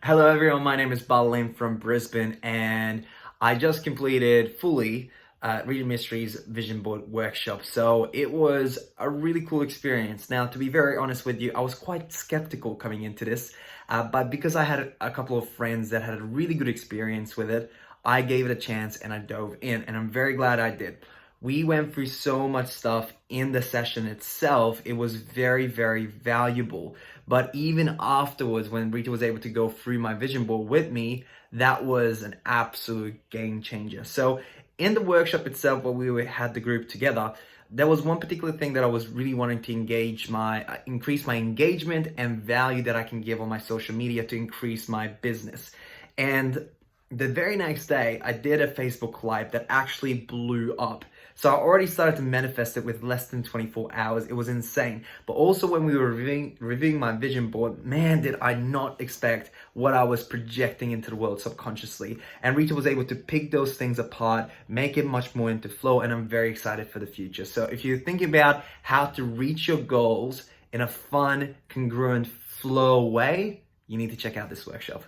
Hello everyone, my name is Balint from Brisbane and I just completed fully Reading Mysteries Vision Board Workshop. So it was a really cool experience. Now, to be very honest with you, I was quite skeptical coming into this, but because I had a couple of friends that had a really good experience with it, I gave it a chance and I dove in, and I'm very glad I did. We went through so much stuff in the session itself. It was very, very valuable. But even afterwards, when Rita was able to go through my vision board with me, that was an absolute game changer. So in the workshop itself, where had the group together, there was one particular thing that I was really wanting to increase my engagement and value that I can give on my social media to increase my business. And the very next day, I did a Facebook Live that actually blew up. So I already started to manifest it with less than 24 hours. It was insane. But also when we were reviewing my vision board, man, did I not expect what I was projecting into the world subconsciously. And Rita was able to pick those things apart, make it much more into flow, and I'm very excited for the future. So if you're thinking about how to reach your goals in a fun, congruent, flow way, you need to check out this workshop.